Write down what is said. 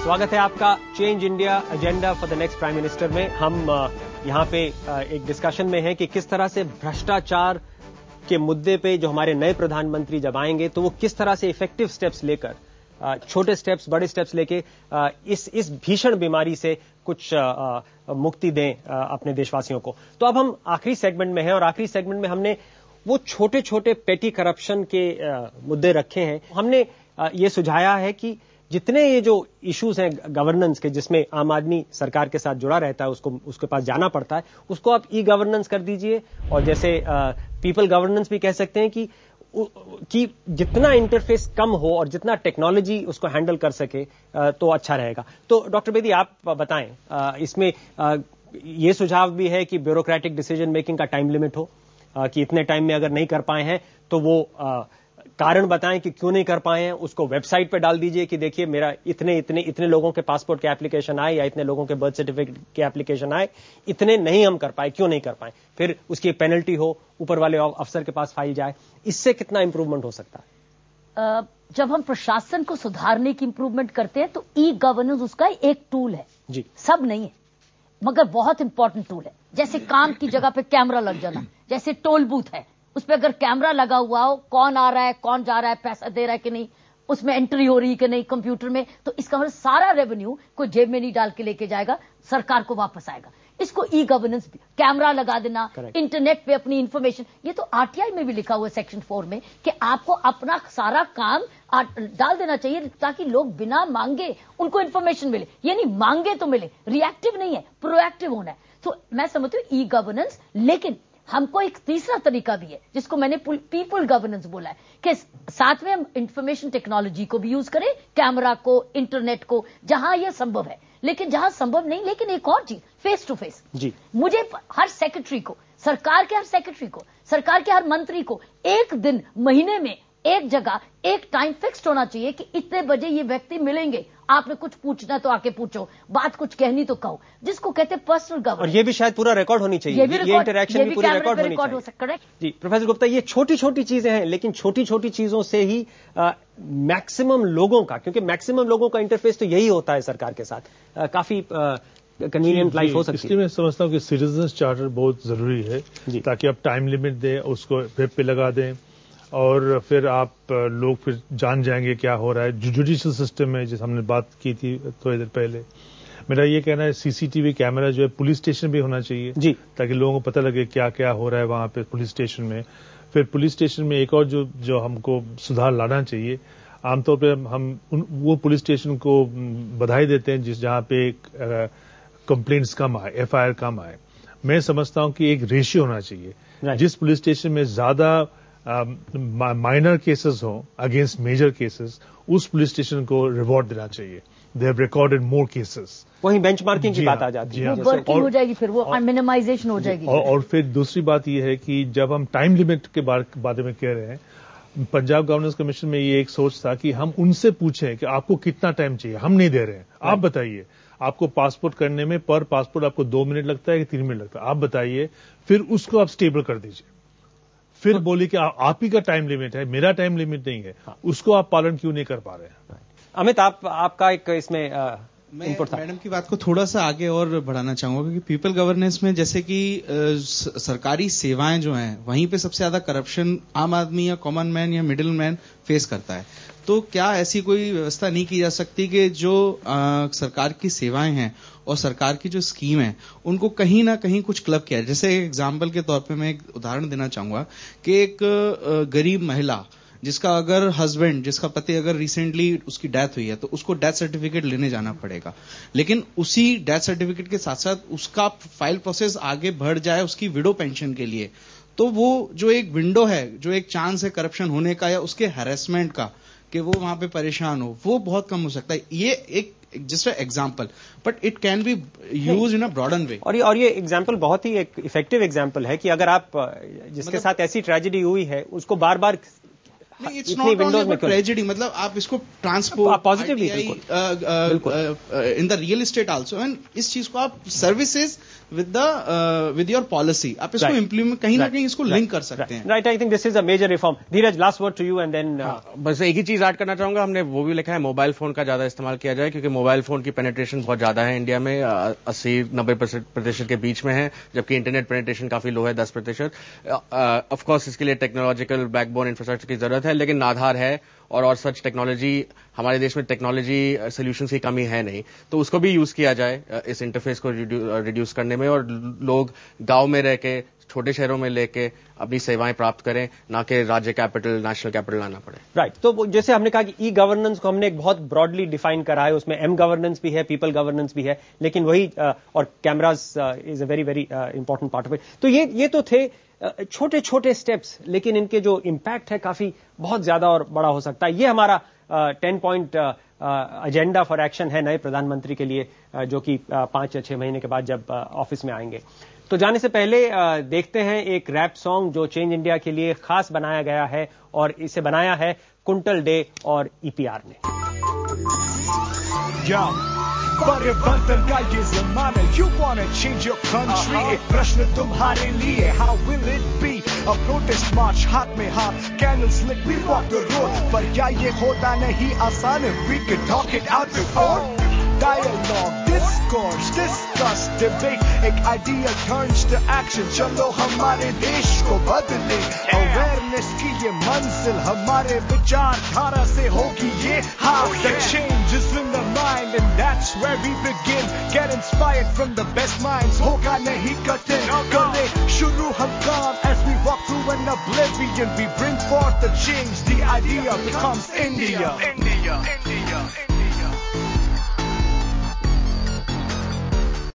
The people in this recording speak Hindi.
स्वागत है आपका change India agenda for the next prime minister में। हम यहाँ पे एक डिस्कशन में हैं कि किस तरह से भ्रष्टाचार के मुद्दे पे जो हमारे नए प्रधानमंत्री जब आएंगे तो वो किस तरह से इफेक्टिव स्टेप्स लेकर, छोटे स्टेप्स बड़े स्टेप्स लेके इस भीषण बीमारी से कुछ मुक्ति दें अपने देशवासियों को। तो अब हम आखिरी सेगमेंट में हैं और आखिरी सेगमेंट में हमने वो छोटे छोटे पेटी करप्शन के मुद्दे रखे हैं। हमने ये सुझाया है कि जितने ये जो इश्यूज हैं गवर्नेंस के, जिसमें आम आदमी सरकार के साथ जुड़ा रहता है, उसके पास जाना पड़ता है, उसको आप ई गवर्नेंस कर दीजिए। और जैसे पीपल गवर्नेंस भी कह सकते हैं कि जितना इंटरफेस कम हो और जितना टेक्नोलॉजी उसको हैंडल कर सके तो अच्छा रहेगा। तो डॉक्टर बेदी, आप बताएं, इसमें ये सुझाव भी है कि ब्यूरोक्रेटिक डिसीजन मेकिंग का टाइम लिमिट हो, कि इतने टाइम में अगर नहीं कर पाए हैं तो वो कारण बताएं कि क्यों नहीं कर पाए हैं, उसको वेबसाइट पे डाल दीजिए कि देखिए मेरा इतने लोगों के पासपोर्ट के एप्लीकेशन आए या इतने लोगों के बर्थ सर्टिफिकेट के एप्लीकेशन आए, इतने नहीं हम कर पाए, क्यों नहीं कर पाए, फिर उसकी पेनल्टी हो, ऊपर वाले अफसर के पास फाइल जाए। इससे कितना इंप्रूवमेंट हो सकता है? जब हम प्रशासन को सुधारने की इंप्रूवमेंट करते हैं तो ई गवर्नेंस उसका एक टूल है जी, सब नहीं है मगर बहुत इंपॉर्टेंट टूल है। जैसे काम की जगह पे कैमरा लग जाना, जैसे टोल बूथ है उस पर अगर कैमरा लगा हुआ हो, कौन आ रहा है कौन जा रहा है, पैसा दे रहा है कि नहीं, उसमें एंट्री हो रही है कि नहीं कंप्यूटर में, तो इसका मतलब सारा रेवेन्यू कोई जेब में नहीं डाल के लेके जाएगा, सरकार को वापस आएगा। इसको ई गवर्नेंस कैमरा लगा देना, इंटरनेट पे अपनी इंफॉर्मेशन, ये तो आरटीआई में भी लिखा हुआ है सेक्शन 4 में कि आपको अपना सारा काम डाल देना चाहिए ताकि लोग बिना मांगे उनको इंफॉर्मेशन मिले। ये नहीं मांगे तो मिले, रिएक्टिव नहीं है, प्रोएक्टिव होना है। तो मैं समझती हूँ ई गवर्नेंस, लेकिन हमको एक तीसरा तरीका भी है जिसको मैंने पीपल गवर्नेंस बोला है कि साथ में हम इंफॉर्मेशन टेक्नोलॉजी को भी यूज करें, कैमरा को, इंटरनेट को, जहां यह संभव है। लेकिन जहां संभव नहीं, लेकिन एक और चीज, फेस टू फेस जी, मुझे हर सेक्रेटरी को, सरकार के हर सेक्रेटरी को, सरकार के हर मंत्री को एक दिन महीने में एक जगह एक टाइम फिक्स्ड होना चाहिए कि इतने बजे ये व्यक्ति मिलेंगे, आपने कुछ पूछना तो आके पूछो, बात कुछ कहनी तो कहो, जिसको कहते हैं पर्सनल गवर्नेंस। और ये भी शायद पूरा रिकॉर्ड होनी चाहिए, ये इंटरेक्शन भी पूरी रिकॉर्ड होनी चाहिए। हो सकता है जी प्रोफेसर गुप्ता, ये छोटी छोटी चीजें हैं, लेकिन छोटी छोटी चीजों से ही मैक्सिमम लोगों का, क्योंकि मैक्सिमम लोगों का इंटरफेस तो यही होता है सरकार के साथ, काफी कन्वीनियंट लाइफ हो सकती है। इसलिए मैं समझता हूँ कि सिटीजन्स चार्टर बहुत जरूरी है, ताकि आप टाइम लिमिट दें, उसको वेब पे लगा दें और फिर आप लोग फिर जान जाएंगे क्या हो रहा है। जुडिशियल सिस्टम में, जिस हमने बात की थी थोड़ी देर पहले, मेरा ये कहना है सीसीटीवी कैमरा जो है पुलिस स्टेशन भी होना चाहिए जी, ताकि लोगों को पता लगे क्या क्या हो रहा है वहां पे पुलिस स्टेशन में। फिर पुलिस स्टेशन में एक और जो हमको सुधार लाना चाहिए, आमतौर पर हम वो पुलिस स्टेशन को बधाई देते हैं जहां पे कंप्लेंट्स कम आए, एफआईआर कम आए। मैं समझता हूं कि एक रेशियो होना चाहिए, जिस पुलिस स्टेशन में ज्यादा माइनर केसेस हो अगेंस्ट मेजर केसेस, उस पुलिस स्टेशन को रिवॉर्ड देना चाहिए। They have recorded more cases. वही बेंचमार्किंग की बात आ जाती है, वर्किंग हो जाएगी, फिर वो मिनिमाइजेशन हो जाएगी। और फिर दूसरी बात यह है कि जब हम टाइम लिमिट के बारे में कह रहे हैं, पंजाब गवर्नेंस कमीशन में ये एक सोच था कि हम उनसे पूछें कि आपको कितना टाइम चाहिए, हम नहीं दे रहे हैं, आप बताइए। आपको पासपोर्ट करने में पर पासपोर्ट आपको 2 मिनट लगता है कि 3 मिनट लगता है, आप बताइए, फिर उसको आप स्टेबल कर दीजिए। फिर बोली कि आप ही का टाइम लिमिट है, मेरा टाइम लिमिट नहीं है, उसको आप पालन क्यों नहीं कर पा रहे हैं। अमित, आपका एक इसमें मैं मैडम की बात को थोड़ा सा आगे और बढ़ाना चाहूंगा, क्योंकि पीपल गवर्नेंस में जैसे कि सरकारी सेवाएं जो हैं, वहीं पे सबसे ज्यादा करप्शन आम आदमी या कॉमन मैन या मिडिल मैन फेस करता है। तो क्या ऐसी कोई व्यवस्था नहीं की जा सकती कि जो सरकार की सेवाएं हैं और सरकार की जो स्कीम है, उनको कहीं ना कहीं कुछ क्लब किया जाए। जैसे एग्जाम्पल के तौर पे मैं एक उदाहरण देना चाहूंगा कि एक गरीब महिला जिसका पति अगर रिसेंटली उसकी डेथ हुई है, तो उसको डेथ सर्टिफिकेट लेने जाना पड़ेगा, लेकिन उसी डेथ सर्टिफिकेट के साथ साथ उसका फाइल प्रोसेस आगे बढ़ जाए उसकी विडो पेंशन के लिए, तो वो जो एक विंडो है, जो एक चांस है करप्शन होने का या उसके हैरेसमेंट का, कि वो वहां पे परेशान हो, वो बहुत कम हो सकता है। ये एक just example, but it can be use in a broaden way. और ये एग्जाम्पल बहुत ही एक इफेक्टिव एग्जाम्पल है कि अगर आप जिसके साथ ऐसी ट्रेजेडी हुई है उसको बार बार इतनी विंडोज में ट्रेजेडी, मतलब आप इसको transport positively in the real estate also, and इस चीज को आप सर्विसेज विद योर पॉलिसी आप इसको इम्प्लीमेंट कहीं ना कहीं इसको लिंक कर सकते हैं। Right, I think this is a major reform. Dheeraj, last word to you and then बस एक ही चीज ऐड करना चाहूंगा, हमने वो भी लिखा है मोबाइल फोन का ज्यादा इस्तेमाल किया जाए, क्योंकि मोबाइल फोन की पेनिट्रेशन बहुत ज्यादा है इंडिया में, 80-90% के बीच में है, जबकि इंटरनेट पेनिट्रेशन काफी लो है, 10%। ऑफकोर्स इसके लिए टेक्नोलॉजिकल बैकबोन इंफ्रास्ट्रक्चर की जरूरत है, लेकिन आधार है और सच टेक्नोलॉजी, हमारे देश में टेक्नोलॉजी सोल्यूशन की कमी है नहीं, तो उसको भी यूज किया जाए इस इंटरफेस को रिड्यूस करने में, और लोग गांव में रह के, छोटे शहरों में लेके अपनी सेवाएं प्राप्त करें, ना कि राज्य कैपिटल, नेशनल कैपिटल लाना पड़े। राइट, तो जैसे हमने कहा कि ई गवर्नेंस को हमने एक बहुत ब्रॉडली डिफाइन करा है, उसमें एम गवर्नेंस भी है, पीपल गवर्नेंस भी है, लेकिन वही और cameras is a very very important part of it. तो ये तो थे छोटे छोटे स्टेप्स, लेकिन इनके जो इम्पैक्ट है काफी बहुत ज्यादा और बड़ा हो सकता है। ये हमारा 10 पॉइंट एजेंडा फॉर एक्शन है नए प्रधानमंत्री के लिए, जो कि 5 या 6 महीने के बाद जब ऑफिस में आएंगे। तो जाने से पहले देखते हैं एक रैप सॉन्ग जो चेंज इंडिया के लिए खास बनाया गया है, और इसे बनाया है कुंटल डे और ईपीआर ने। बड़े बर्तन का ये जमाना, you wanna change your country, एक प्रश्न तुम्हारे लिए, how will it be? A protest march, हाथ में हाथ, candles lit, we walk the road, पर क्या ये होता नहीं आसान? We can talk it out before. Dialogue, discourse, discuss, debate, एक idea turns to action, चलो हमारे देश को बदले, awareness की ये मंजिल, हमारे विचारधारा से होगी ये हासिल, the change is in the mind and that's where we begin, get inspired from the best minds, होगा नहीं कठिन, करें शुरू हम काम, as we walk through an oblivion, we bring forth the change, the idea becomes India.